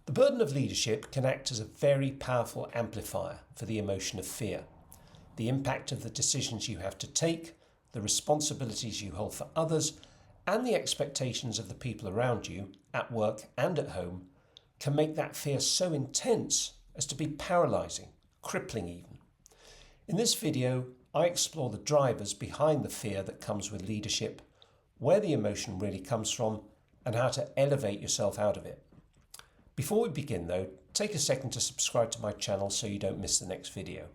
The burden of leadership can act as a very powerful amplifier for the emotion of fear. The impact of the decisions you have to take, the responsibilities you hold for others, and the expectations of the people around you, at work and at home, can make that fear so intense as to be paralysing, crippling even. In this video, I explore the drivers behind the fear that comes with leadership, where the emotion really comes from, and how to elevate yourself out of it. Before we begin though, take a second to subscribe to my channel so you don't miss the next video.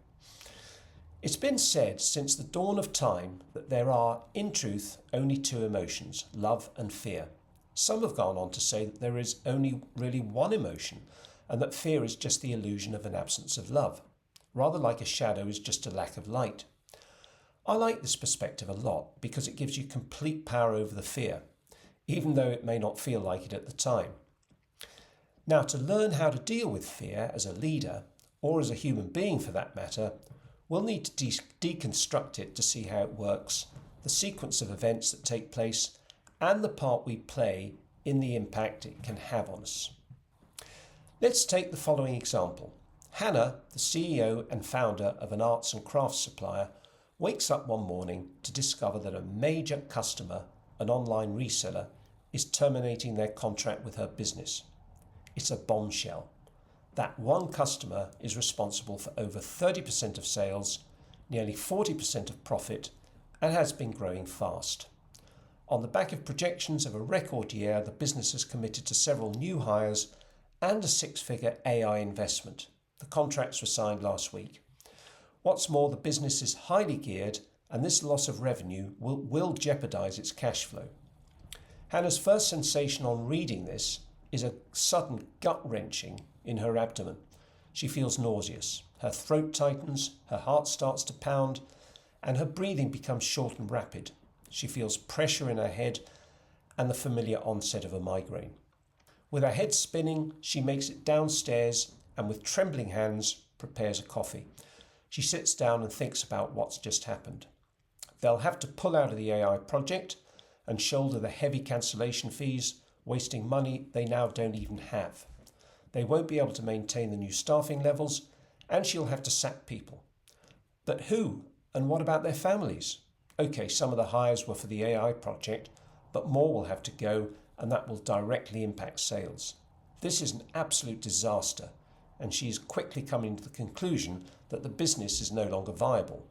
It's been said since the dawn of time that there are, in truth, only two emotions, love and fear. Some have gone on to say that there is only really one emotion, and that fear is just the illusion of an absence of love, rather like a shadow is just a lack of light. I like this perspective a lot because it gives you complete power over the fear, even though it may not feel like it at the time. Now, to learn how to deal with fear as a leader, or as a human being for that matter, we'll need to deconstruct it to see how it works, the sequence of events that take place, and the part we play in the impact it can have on us. Let's take the following example. Hannah, the CEO and founder of an arts and crafts supplier, wakes up one morning to discover that a major customer, an online reseller, is terminating their contract with her business. It's a bombshell. That one customer is responsible for over 30% of sales, nearly 40% of profit, and has been growing fast. On the back of projections of a record year, the business has committed to several new hires and a six-figure AI investment. The contracts were signed last week. What's more, the business is highly geared, and this loss of revenue will jeopardize its cash flow. Hannah's first sensation on reading this is a sudden gut-wrenching in her abdomen. She feels nauseous. Her throat tightens, her heart starts to pound, and her breathing becomes short and rapid. She feels pressure in her head and the familiar onset of a migraine. With her head spinning, she makes it downstairs and with trembling hands prepares a coffee. She sits down and thinks about what's just happened. They'll have to pull out of the AI project and shoulder the heavy cancellation fees, wasting money they now don't even have. They won't be able to maintain the new staffing levels, and she'll have to sack people. But who, and what about their families? Okay, some of the hires were for the AI project, but more will have to go, and that will directly impact sales. This is an absolute disaster, and she is quickly coming to the conclusion that the business is no longer viable.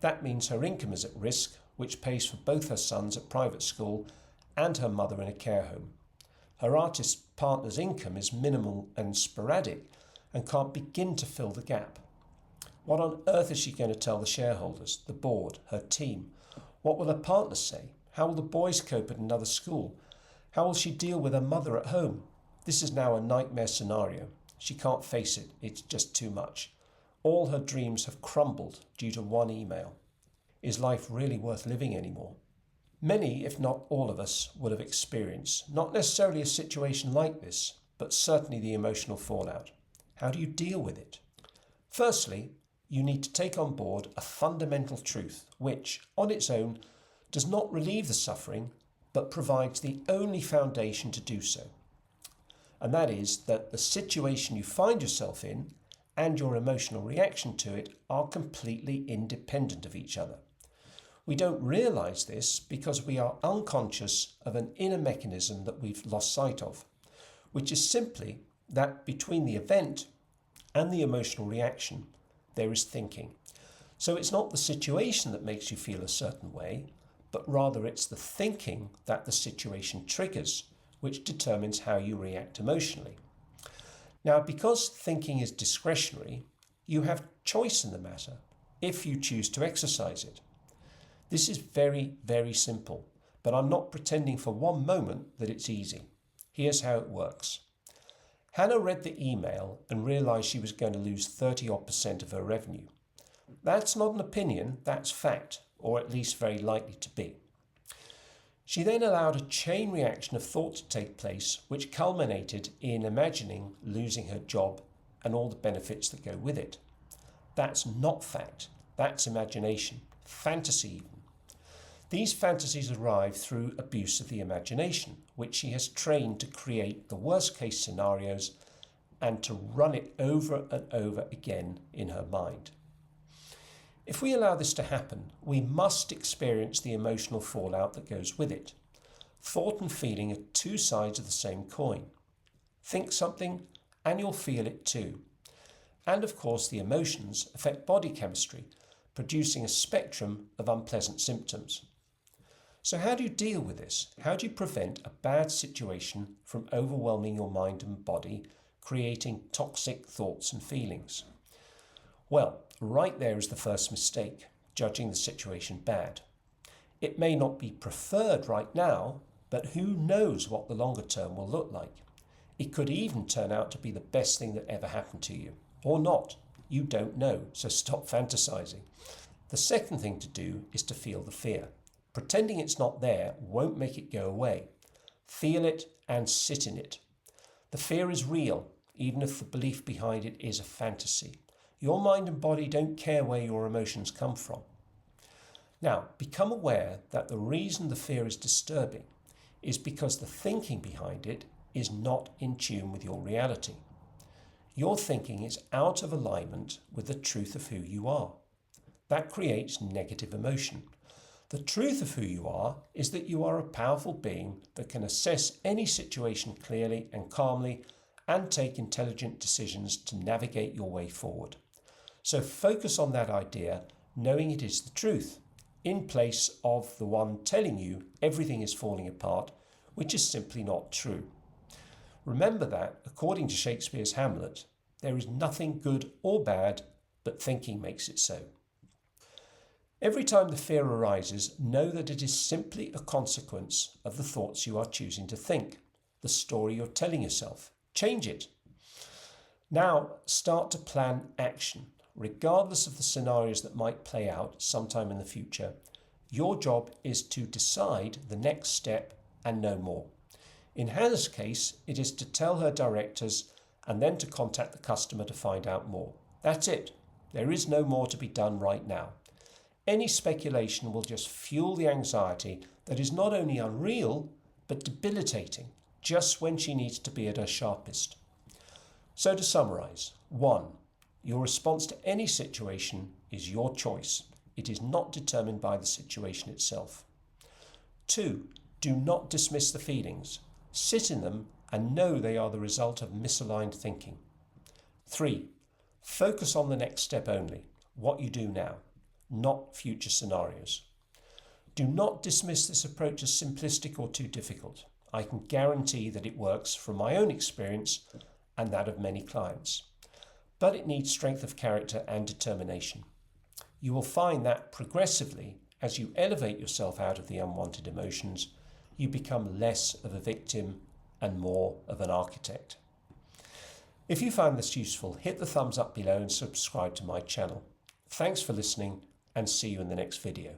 That means her income is at risk, which pays for both her sons at private school and her mother in a care home. Her artist partner's income is minimal and sporadic and can't begin to fill the gap. What on earth is she going to tell the shareholders, the board, her team? What will her partners say? How will the boys cope at another school? How will she deal with her mother at home? This is now a nightmare scenario. She can't face it. It's just too much. All her dreams have crumbled due to one email. Is life really worth living anymore? Many, if not all of us, would have experienced not necessarily a situation like this, but certainly the emotional fallout. How do you deal with it? Firstly, you need to take on board a fundamental truth which, on its own, does not relieve the suffering, but provides the only foundation to do so. And that is that the situation you find yourself in and your emotional reaction to it are completely independent of each other. We don't realise this because we are unconscious of an inner mechanism that we've lost sight of, which is simply that between the event and the emotional reaction, there is thinking. So it's not the situation that makes you feel a certain way, but rather it's the thinking that the situation triggers, which determines how you react emotionally. Now, because thinking is discretionary, you have choice in the matter if you choose to exercise it. This is very, very simple, but I'm not pretending for one moment that it's easy. Here's how it works. Hannah read the email and realised she was going to lose 30% of her revenue. That's not an opinion, that's fact, or at least very likely to be. She then allowed a chain reaction of thought to take place, which culminated in imagining losing her job and all the benefits that go with it. That's not fact, that's imagination, fantasy even. These fantasies arrive through abuse of the imagination, which she has trained to create the worst case scenarios and to run it over and over again in her mind. If we allow this to happen, we must experience the emotional fallout that goes with it. Thought and feeling are two sides of the same coin. Think something and you'll feel it too. And of course, the emotions affect body chemistry, producing a spectrum of unpleasant symptoms. So how do you deal with this? How do you prevent a bad situation from overwhelming your mind and body, creating toxic thoughts and feelings? Well, right there is the first mistake, judging the situation bad. It may not be preferred right now, but who knows what the longer term will look like? It could even turn out to be the best thing that ever happened to you. Or not. You don't know, so stop fantasizing. The second thing to do is to feel the fear. Pretending it's not there won't make it go away. Feel it and sit in it. The fear is real, even if the belief behind it is a fantasy. Your mind and body don't care where your emotions come from. Now, become aware that the reason the fear is disturbing is because the thinking behind it is not in tune with your reality. Your thinking is out of alignment with the truth of who you are. That creates negative emotion. The truth of who you are is that you are a powerful being that can assess any situation clearly and calmly and take intelligent decisions to navigate your way forward. So focus on that idea, knowing it is the truth, in place of the one telling you everything is falling apart, which is simply not true. Remember that, according to Shakespeare's Hamlet, there is nothing good or bad, but thinking makes it so. Every time the fear arises, know that it is simply a consequence of the thoughts you are choosing to think, the story you're telling yourself. Change it. Now start to plan action. Regardless of the scenarios that might play out sometime in the future, your job is to decide the next step and no more. In Hannah's case, it is to tell her directors and then to contact the customer to find out more. That's it. There is no more to be done right now. Any speculation will just fuel the anxiety that is not only unreal, but debilitating, just when she needs to be at her sharpest. So to summarize, 1. Your response to any situation is your choice. It is not determined by the situation itself. 2. Do not dismiss the feelings. Sit in them and know they are the result of misaligned thinking. 3. Focus on the next step only, what you do now, not future scenarios. Do not dismiss this approach as simplistic or too difficult. I can guarantee that it works from my own experience and that of many clients. But it needs strength of character and determination. You will find that progressively, as you elevate yourself out of the unwanted emotions, you become less of a victim and more of an architect. If you found this useful, hit the thumbs up below and subscribe to my channel. Thanks for listening and see you in the next video.